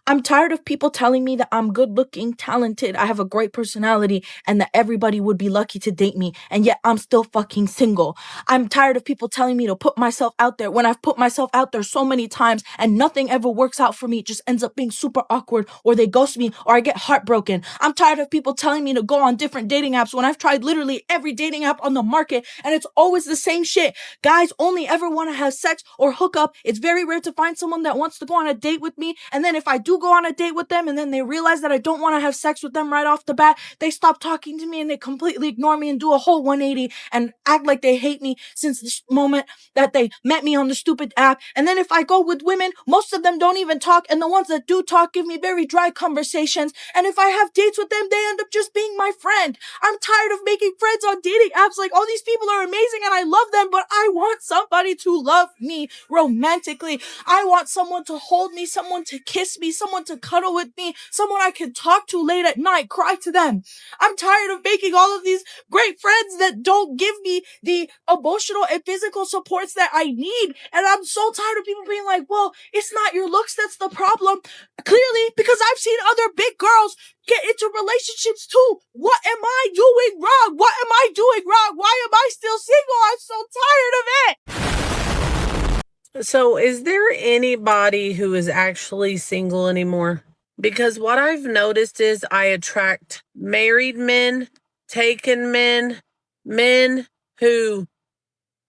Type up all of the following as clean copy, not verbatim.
I'm tired of people telling me that I'm good looking, talented, I have a great personality, and that everybody would be lucky to date me, and yet I'm still fucking single. I'm tired of people telling me to put myself out there when I've put myself out there so many times and nothing ever works out for me. It just ends up being super awkward, or they ghost me, or I get heartbroken. I'm tired of people telling me to go on different dating apps when I've tried literally every dating app on the market and it's always the same shit. Guys only ever want to have sex or hook up. It's very rare to find someone that wants to go on a date with me, and then if I do go on a date with them and then they realize that I don't want to have sex with them right off the bat, they stop talking to me and they completely ignore me and do a whole 180 and act like they hate me since the moment that they met me on the stupid app. And then if I go with women, most of them don't even talk, and the ones that do talk give me very dry conversations, and if I have dates with them, they end up just being my friend. I'm tired of making friends on dating apps. Like, all these people are amazing and I love them, but I want somebody to love me romantically. I want someone to hold me, someone to kiss me, someone to cuddle with me, someone I can talk to late at night, cry to them. I'm tired of making all of these great friends that don't give me the emotional and physical supports that I need. And I'm so tired of people being like, well, it's not your looks that's the problem. Clearly, because I've seen other big girls get into relationships too. What am I doing wrong? What am I doing wrong? Why am I still single? I'm so tired of it. So is there anybody who is actually single anymore? Because what I've noticed is I attract married men, taken men, men who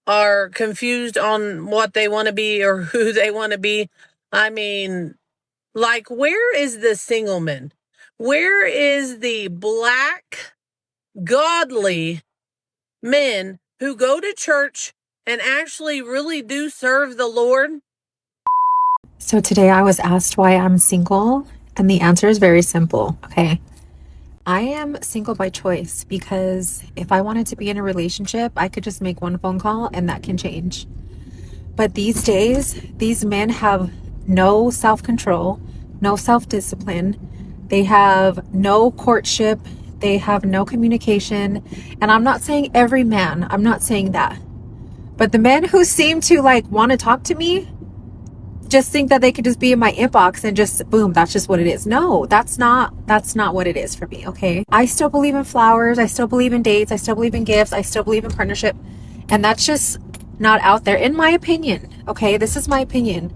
are confused on what they want to be or who they want to be. I mean, like, where is the single man? Where is the black, godly men who go to church and actually really do serve the Lord? So today I was asked why I'm single, and the answer is very simple, okay? I am single by choice because if I wanted to be in a relationship, I could just make one phone call and that can change. But these days, these men have no self-control, no self-discipline. They have no courtship. They have no communication. And I'm not saying every man. I'm not saying that. But the men who seem to want to talk to me just think that they could just be in my inbox and just boom, that's just what it is. No, that's not what it is for me, okay? I still believe in flowers. I still believe in dates. I still believe in gifts. I still believe in partnership. And that's just not out there, in my opinion, okay? This is my opinion.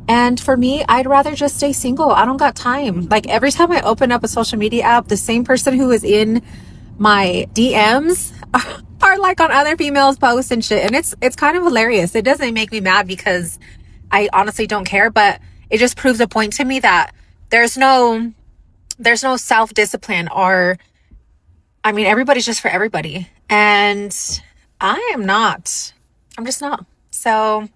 And for me, I'd rather just stay single. I don't got time. Like, every time I open up a social media app, the same person who is in my DMs are like on other females' posts and shit. And it's kind of hilarious. It doesn't make me mad because I honestly don't care, but it just proves a point to me that there's no self-discipline, or, I mean, everybody's just for everybody. And I am not. I'm just not. So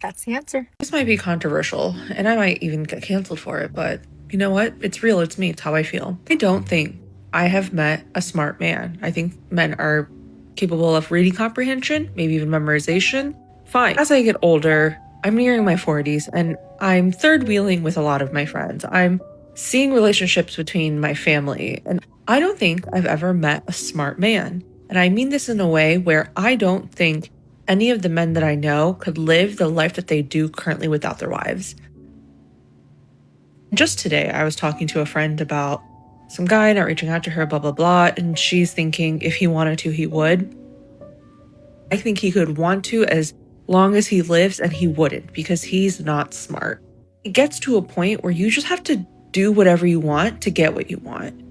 that's the answer. This might be controversial, and I might even get canceled for it, but you know what? It's real. It's me. It's how I feel. I don't think I have met a smart man. I think men are capable of reading comprehension, maybe even memorization. Fine. As I get older, I'm nearing my 40s, and I'm third wheeling with a lot of my friends. I'm seeing relationships between my family, and I don't think I've ever met a smart man. And I mean this in a way where I don't think any of the men that I know could live the life that they do currently without their wives. Just today, I was talking to a friend about some guy not reaching out to her, blah, blah, blah, and she's thinking if he wanted to, he would. I think he could want to as long as he lives, and he wouldn't because he's not smart. It gets to a point where you just have to do whatever you want to get what you want.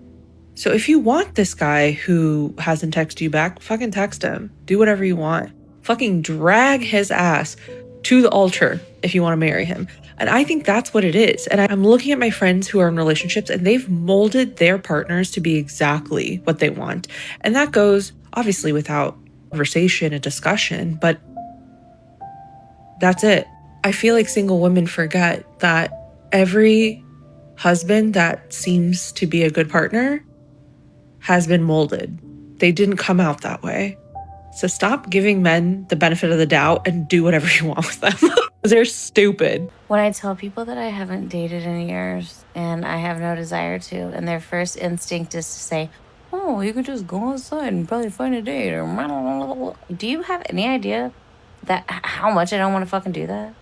So if you want this guy who hasn't texted you back, fucking text him. Do whatever you want. Fucking drag his ass to the altar if you want to marry him. And I think that's what it is. And I'm looking at my friends who are in relationships, and they've molded their partners to be exactly what they want. And that goes obviously without conversation and discussion, but that's it. I feel like single women forget that every husband that seems to be a good partner has been molded. They didn't come out that way. So stop giving men the benefit of the doubt and do whatever you want with them. They're stupid. When I tell people that I haven't dated in years and I have no desire to, and their first instinct is to say, oh, you could just go outside and probably find a date, or blah, blah, blah, blah. Do you have any idea that how much I don't want to fucking do that?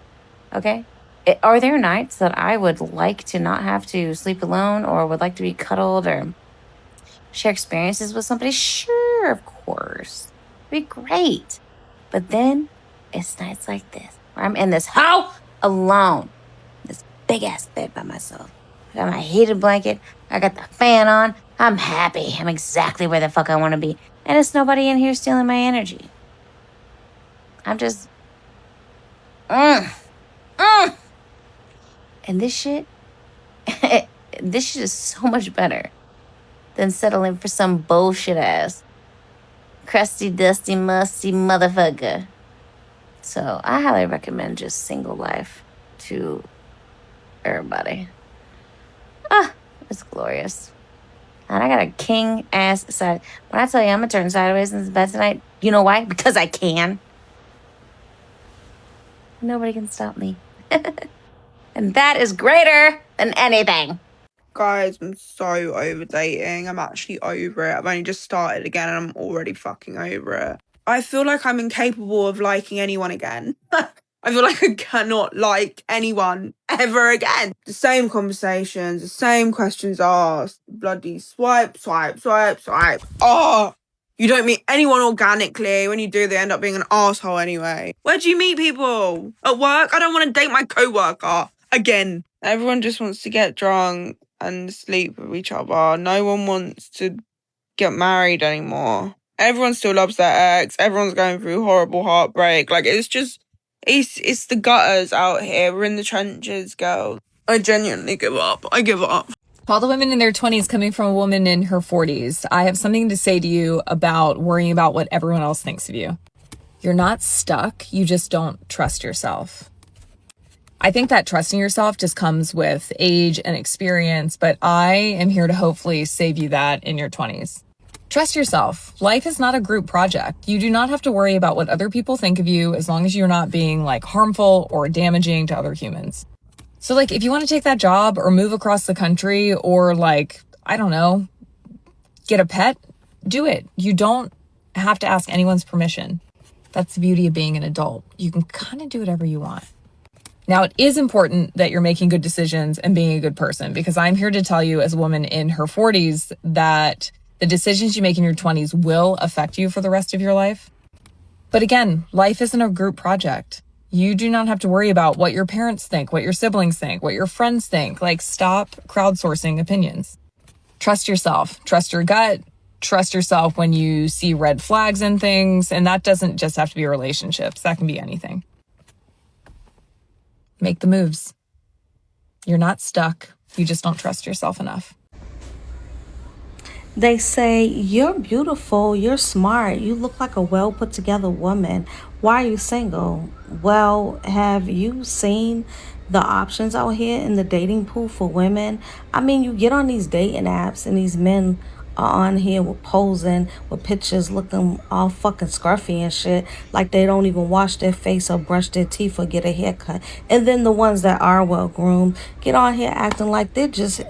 Okay? Are there nights that I would like to not have to sleep alone or would like to be cuddled or share experiences with somebody? Sure, of course. It'd be great. But then it's nights like this where I'm in this house alone, this big ass bed by myself. I got my heated blanket. I got the fan on. I'm happy. I'm exactly where the fuck I want to be. And it's nobody in here stealing my energy. I'm just, mm. And this shit, this shit is so much better than settling for some bullshit ass, crusty, dusty, musty motherfucker. So I highly recommend just single life to everybody. It's glorious. And I got a king ass side. When I tell you I'm gonna turn sideways in this bed tonight, you know why? Because I can. Nobody can stop me. And that is greater than anything. Guys, I'm so over dating. I'm actually over it. I've only just started again and I'm already fucking over it. I feel like I'm incapable of liking anyone again. I feel like I cannot like anyone ever again. The same conversations, the same questions asked. Bloody swipe. Oh, you don't meet anyone organically. When you do, they end up being an asshole anyway. Where do you meet people? At work? I don't want to date my co-worker again. Everyone just wants to get drunk and sleep with each other. No one wants to get married anymore. Everyone still loves their ex. Everyone's going through horrible heartbreak. Like, it's just... It's the gutters out here. We're in the trenches, girl. I genuinely give up. I give up. All the women in their 20s coming from a woman in her 40s, I have something to say to you about worrying about what everyone else thinks of you. You're not stuck. You just don't trust yourself. I think that trusting yourself just comes with age and experience, but I am here to hopefully save you that in your 20s. Trust yourself. Life is not a group project. You do not have to worry about what other people think of you as long as you're not being harmful or damaging to other humans. So if you want to take that job or move across the country or I don't know, get a pet, do it. You don't have to ask anyone's permission. That's the beauty of being an adult. You can kind of do whatever you want. Now, it is important that you're making good decisions and being a good person, because I'm here to tell you as a woman in her 40s that the decisions you make in your 20s will affect you for the rest of your life. But again, life isn't a group project. You do not have to worry about what your parents think, what your siblings think, what your friends think. Stop crowdsourcing opinions. Trust yourself. Trust your gut. Trust yourself when you see red flags in things. And that doesn't just have to be relationships. That can be anything. Make the moves. You're not stuck. You just don't trust yourself enough. They say, you're beautiful, you're smart, you look like a well put together woman. Why are you single? Well, have you seen the options out here in the dating pool for women? I mean, you get on these dating apps and these men are on here with posing with pictures looking all fucking scruffy and shit, like they don't even wash their face or brush their teeth or get a haircut. And then the ones that are well groomed get on here acting like they're just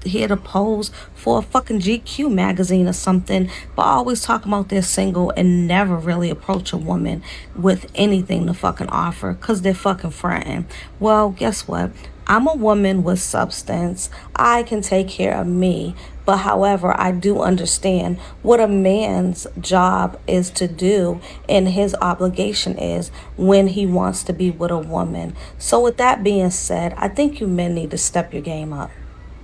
here to pose for a fucking GQ magazine or something, but always talking about they're single and never really approach a woman with anything to fucking offer because they're fucking fronting. Well, guess what? I'm a woman with substance. I can take care of me. But however, I do understand what a man's job is to do and his obligation is when he wants to be with a woman. So with that being said, I think you men need to step your game up.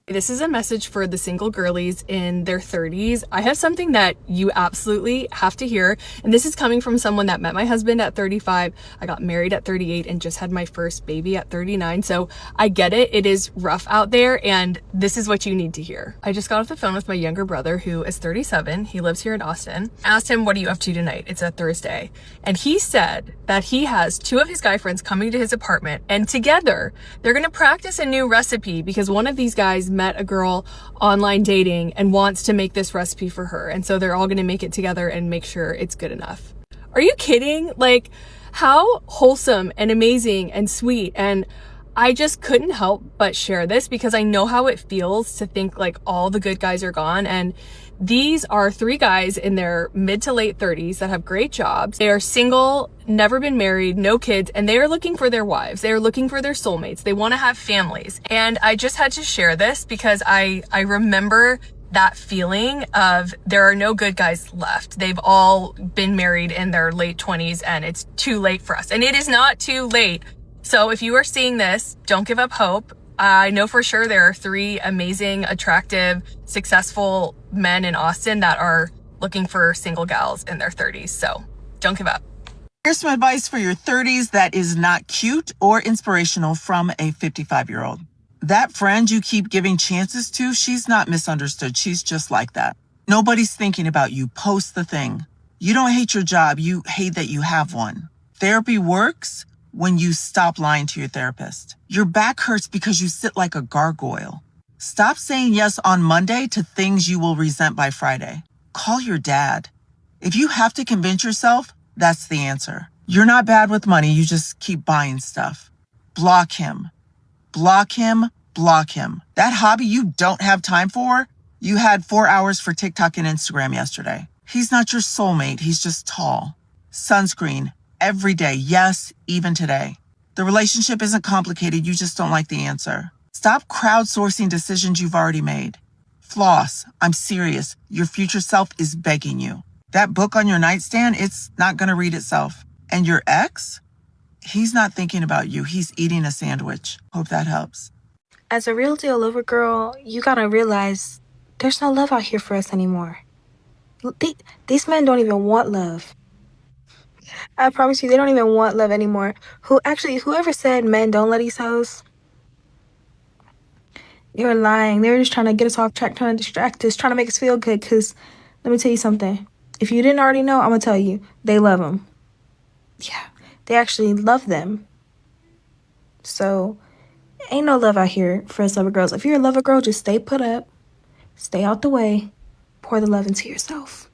This is a message for the single girlies in their 30s. I have something that you absolutely have to hear. And this is coming from someone that met my husband at 35. I got married at 38 and just had my first baby at 39. So I get it. It is rough out there. And this is what you need to hear. I just got off the phone with my younger brother who is 37. He lives here in Austin. I asked him, what are you up to tonight? It's a Thursday. And he said that he has two of his guy friends coming to his apartment. And together, they're going to practice a new recipe because one of these guys met a girl online dating and wants to make this recipe for her. And so they're all going to make it together and make sure it's good enough. Are you kidding? How wholesome and amazing and sweet. And I just couldn't help but share this because I know how it feels to think like all the good guys are gone. And these are 3 guys in their mid to late 30s that have great jobs. They are single, never been married, no kids, and they are looking for their wives. They are looking for their soulmates. They want to have families. And I just had to share this because I remember that feeling of there are no good guys left. They've all been married in their late 20s and it's too late for us. And it is not too late. So if you are seeing this, don't give up hope. I know for sure there are 3 amazing, attractive, successful men in Austin that are looking for single gals in their 30s. So don't give up. Here's some advice for your 30s that is not cute or inspirational from a 55-year-old. That friend you keep giving chances to, she's not misunderstood. She's just like that. Nobody's thinking about you. Post the thing. You don't hate your job. You hate that you have one. Therapy works when you stop lying to your therapist. Your back hurts because you sit like a gargoyle. Stop saying yes on Monday to things you will resent by Friday. Call your dad. If you have to convince yourself, that's the answer. You're not bad with money. You just keep buying stuff. Block him. Block him. Block him. That hobby you don't have time for, you had 4 hours for TikTok and Instagram yesterday. He's not your soulmate. He's just tall. Sunscreen. Every day. Yes, even today. The relationship isn't complicated. You just don't like the answer. Stop crowdsourcing decisions you've already made. Floss. I'm serious. Your future self is begging you. That book on your nightstand, it's not going to read itself. And your ex? He's not thinking about you. He's eating a sandwich. Hope that helps. As a real deal lover girl, you gotta realize there's no love out here for us anymore. These men don't even want love. I promise you, they don't even want love anymore. Whoever said men don't love these hoes, you're lying. They were just trying to get us off track, trying to distract us, trying to make us feel good. Because let me tell you something. If you didn't already know, I'm going to tell you. They love them. Yeah, they actually love them. So, ain't no love out here for us lover girls. If you're a lover girl, just stay put up. Stay out the way. Pour the love into yourself.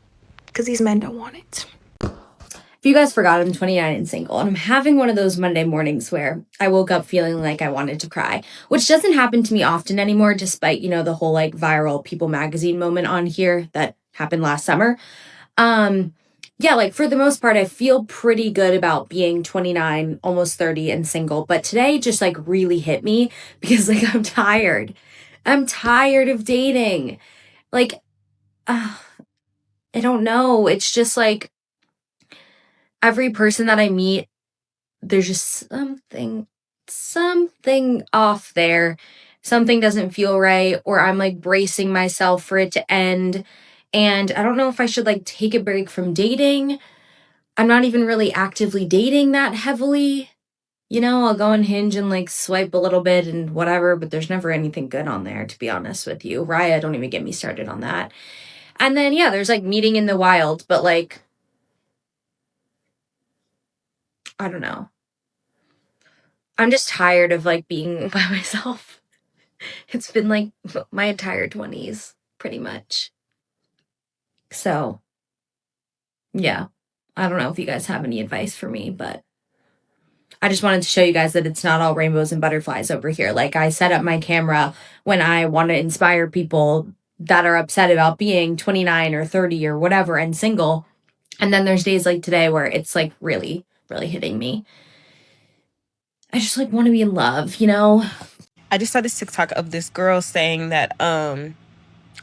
Because these men don't want it. If you guys forgot, I'm 29 and single, and I'm having one of those Monday mornings where I woke up feeling like I wanted to cry, which doesn't happen to me often anymore, despite, the whole like viral People magazine moment on here that happened last summer. Yeah, like for the most part, I feel pretty good about being 29, almost 30 and single, but today just like really hit me because like I'm tired. I'm tired of dating. Like, I don't know. It's just like, every person that I meet, there's just something off there. Something doesn't feel right, or I'm like bracing myself for it to end. And I don't know if I should like take a break from dating. I'm not even really actively dating that heavily. I'll go on Hinge and like swipe a little bit and whatever, but there's never anything good on there, to be honest with you. Raya, don't even get me started on that. And then, yeah, there's like meeting in the wild, but like, I don't know. I'm just tired of like being by myself. It's been like my entire 20s, pretty much. So, yeah. I don't know if you guys have any advice for me, but I just wanted to show you guys that it's not all rainbows and butterflies over here. Like, I set up my camera when I want to inspire people that are upset about being 29 or 30 or whatever and single. And then there's days like today where it's like really, really hitting me. I just like want to be in love, I just saw this TikTok of this girl saying that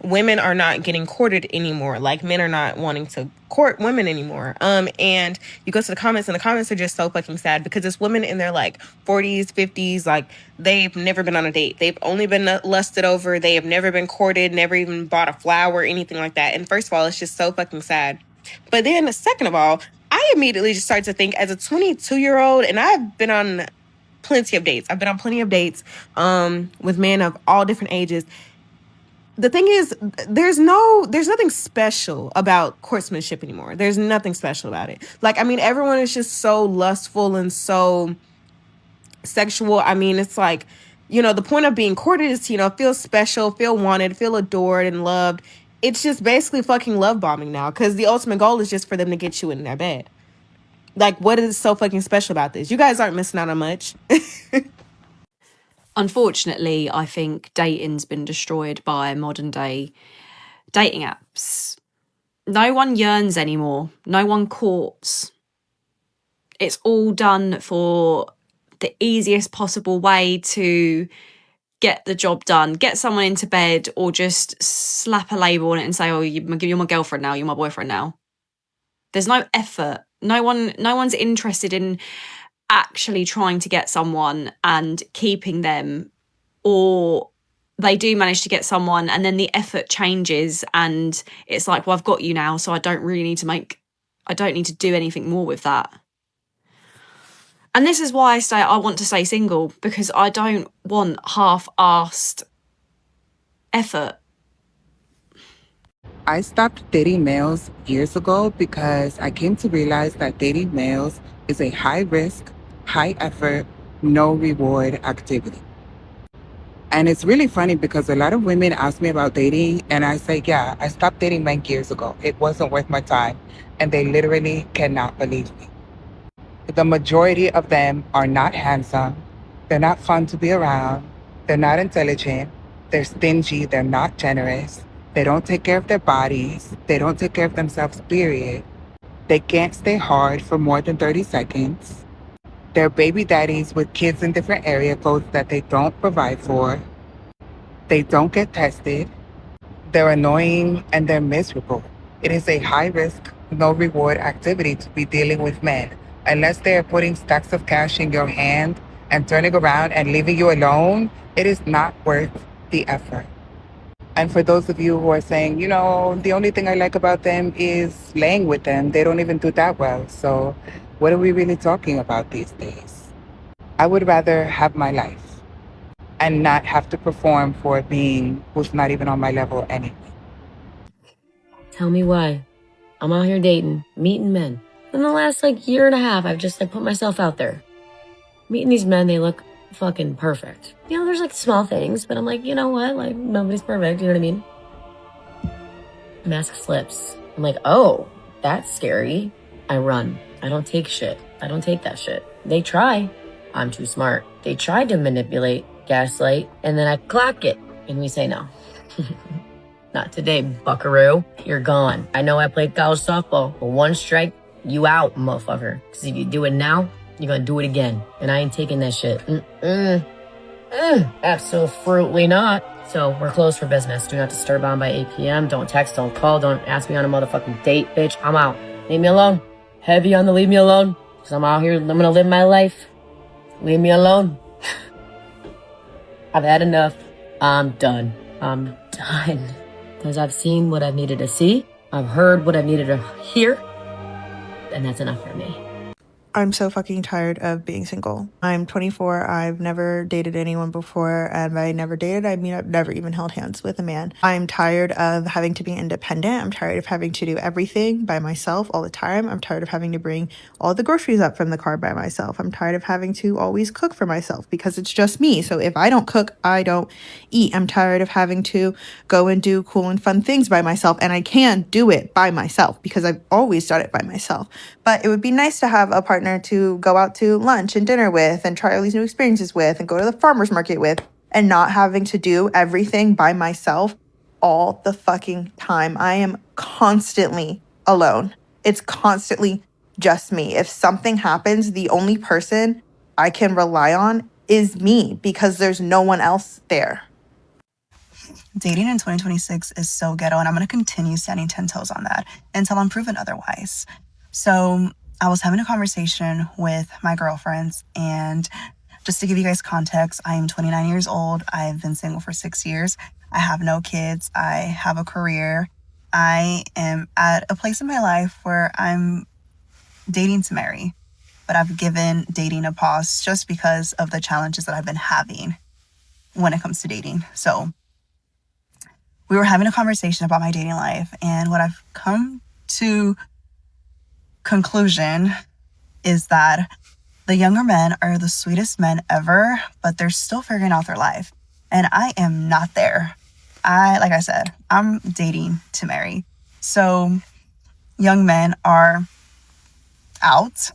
women are not getting courted anymore. Like, men are not wanting to court women anymore. And you go to the comments, and the comments are just so fucking sad because it's women in their like 40s, 50s, like they've never been on a date. They've only been lusted over. They have never been courted, never even bought a flower or anything like that. And first of all, it's just so fucking sad. But then second of all, I immediately just started to think as a 22-year-old, and I've been on plenty of dates. I've been on plenty of dates with men of all different ages. The thing is, there's nothing special about courtsmanship anymore. There's nothing special about it. Like, I mean, everyone is just so lustful and so sexual. I mean, it's like, the point of being courted is to, feel special, feel wanted, feel adored and loved. It's just basically fucking love bombing now, because the ultimate goal is just for them to get you in their bed. Like, what is so fucking special about this? You guys aren't missing out on much. Unfortunately, I think dating's been destroyed by modern day dating apps. No one yearns anymore. No one courts. It's all done for the easiest possible way to get the job done, get someone into bed, or just slap a label on it and say, oh, you're my girlfriend now, you're my boyfriend now. There's no effort. No one's interested in actually trying to get someone and keeping them, or they do manage to get someone and then the effort changes and it's like, well, I've got you now, so I don't need to do anything more with that. And this is why I want to stay single, because I don't want half-assed effort. I stopped dating males years ago because I came to realize that dating males is a high risk, high effort, no reward activity. And it's really funny because a lot of women ask me about dating and I say, yeah, I stopped dating men years ago. It wasn't worth my time. And they literally cannot believe me. The majority of them are not handsome. They're not fun to be around. They're not intelligent. They're stingy. They're not generous. They don't take care of their bodies. They don't take care of themselves, period. They can't stay hard for more than 30 seconds. They're baby daddies with kids in different area codes that they don't provide for. They don't get tested. They're annoying and they're miserable. It is a high risk, no reward activity to be dealing with men. Unless they are putting stacks of cash in your hand and turning around and leaving you alone, it is not worth the effort. And for those of you who are saying, the only thing I like about them is laying with them, they don't even do that well. So what are we really talking about these days? I would rather have my life and not have to perform for a being who's not even on my level anyway. Tell me why. I'm out here dating, meeting men. In the last year and a half, I've just put myself out there. Meeting these men, they look fucking perfect. There's small things, but I'm like, you know what? Nobody's perfect, you know what I mean? Mask slips. I'm like, oh, that's scary. I run. I don't take shit. I don't take that shit. They try. I'm too smart. They tried to manipulate, gaslight, and then I clock it. And we say no. Not today, buckaroo. You're gone. I know I played college softball, but one strike, you out, motherfucker. Because if you do it now, you're gonna do it again. And I ain't taking that shit. Absolutely not. So we're closed for business. Do not disturb on by 8 p.m. Don't text, don't call, don't ask me on a motherfucking date, bitch. I'm out. Leave me alone. Heavy on the leave me alone. Because I'm out here, I'm gonna live my life. Leave me alone. I've had enough. I'm done. I'm done. Because I've seen what I've needed to see. I've heard what I've needed to hear. And that's enough for me. I'm so fucking tired of being single. I'm 24. I've never dated anyone before. And by never dated, I mean I've never even held hands with a man. I'm tired of having to be independent. I'm tired of having to do everything by myself all the time. I'm tired of having to bring all the groceries up from the car by myself. I'm tired of having to always cook for myself because it's just me. So if I don't cook, I don't eat. I'm tired of having to go and do cool and fun things by myself. And I can do it by myself because I've always done it by myself. But it would be nice to have a partner to go out to lunch and dinner with and try all these new experiences with and go to the farmer's market with, and not having to do everything by myself all the fucking time. I am constantly alone. It's constantly just me. If something happens, the only person I can rely on is me because there's no one else there. Dating in 2026 is so ghetto, and I'm going to continue standing 10 toes on that until I'm proven otherwise. So I was having a conversation with my girlfriends, and just to give you guys context, I am 29 years old. I've been single for 6 years. I have no kids. I have a career. I am at a place in my life where I'm dating to marry, but I've given dating a pause just because of the challenges that I've been having when it comes to dating. So we were having a conversation about my dating life, and what I've come to conclusion is that the younger men are the sweetest men ever, but they're still figuring out their life. And I am not there. Like I said, I'm dating to marry. So young men are out,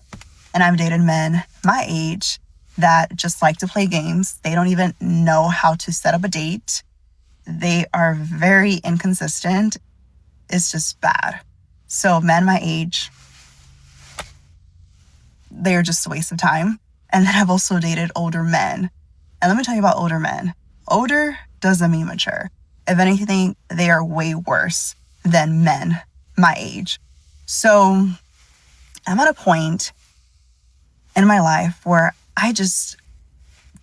and I've dated men my age that just like to play games. They don't even know how to set up a date. They are very inconsistent. It's just bad. So men my age, they're just a waste of time. And then I've also dated older men. And let me tell you about older men. Older doesn't mean mature. If anything, they are way worse than men my age. So I'm at a point in my life where I just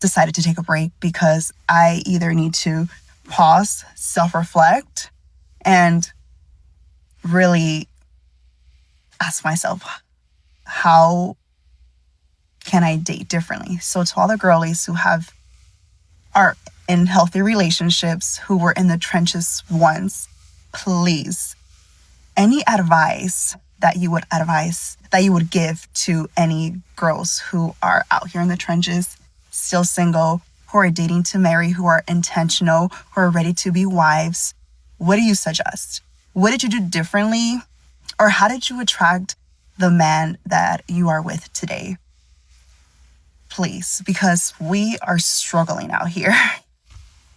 decided to take a break because I either need to pause, self-reflect, and really ask myself, how can I date differently? So to all the girlies who are in healthy relationships, who were in the trenches once, please, any advice that you would give to any girls who are out here in the trenches, still single, who are dating to marry, who are intentional, who are ready to be wives, what do you suggest? What did you do differently? Or how did you attract the man that you are with today? Please, because we are struggling out here.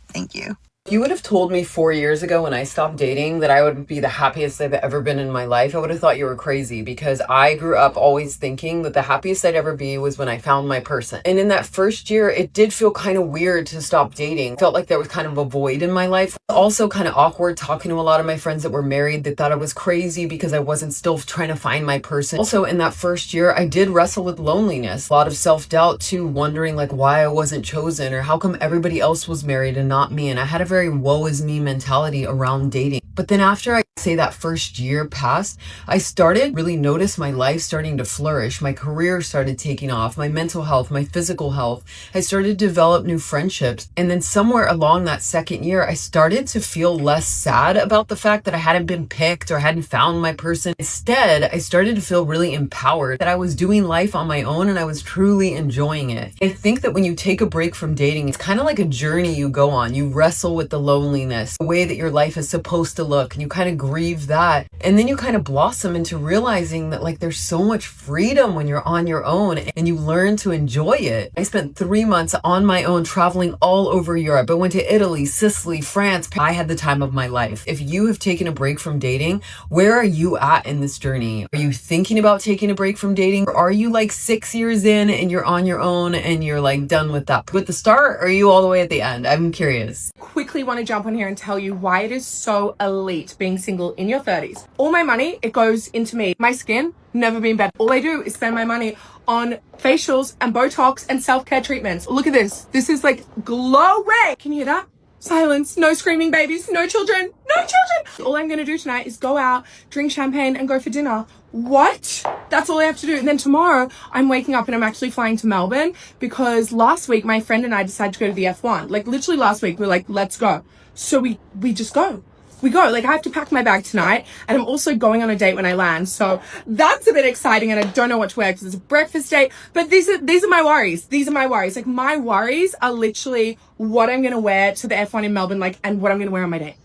Thank you. You would have told me 4 years ago when I stopped dating that I would be the happiest I've ever been in my life. I would have thought you were crazy, because I grew up always thinking that the happiest I'd ever be was when I found my person. And in that first year, it did feel kind of weird to stop dating. Felt like there was kind of a void in my life. Also kind of awkward talking to a lot of my friends that were married. They thought I was crazy because I wasn't still trying to find my person. Also in that first year, I did wrestle with loneliness. A lot of self-doubt too, wondering like why I wasn't chosen or how come everybody else was married and not me. And I had a very woe is me mentality around dating. But then after I say that first year passed, I started really notice my life starting to flourish. My career started taking off, my mental health, my physical health. I started to develop new friendships. And then somewhere along that second year, I started to feel less sad about the fact that I hadn't been picked or hadn't found my person. Instead, I started to feel really empowered that I was doing life on my own and I was truly enjoying it. I think that when you take a break from dating, it's kind of like a journey you go on. You wrestle with the loneliness, the way that your life is supposed to look, and you kind of grieve that. And then you kind of blossom into realizing that like there's so much freedom when you're on your own and you learn to enjoy it. I spent 3 months on my own traveling all over Europe. I went to Italy, Sicily, France. I had the time of my life. If you have taken a break from dating, where are you at in this journey? Are you thinking about taking a break from dating? Or are you like 6 years in and you're on your own and you're like done with that? With the start, or are you all the way at the end? I'm curious. Quickly want to jump on here and tell you why it is so elite being single in your 30s. All my money, it goes into me. My skin, never been better. All I do is spend my money on facials and Botox and self-care treatments. Look at this. This is like glowing. Can you hear that? Silence. No screaming babies. No children. No children. All I'm going to do tonight is go out, drink champagne and go for dinner. What? That's all I have to do. And then tomorrow I'm waking up and I'm actually flying to Melbourne because last week my friend and I decided to go to the F1. Like literally last week we were like, let's go. So we just go. We go. Like I have to pack my bag tonight and I'm also going on a date when I land. So that's a bit exciting and I don't know what to wear because it's a breakfast date. But these are my worries. These are my worries. Like my worries are literally what I'm going to wear to the F1 in Melbourne, like, and what I'm going to wear on my date.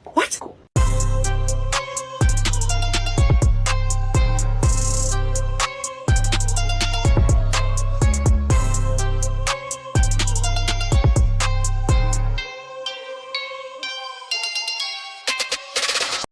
What?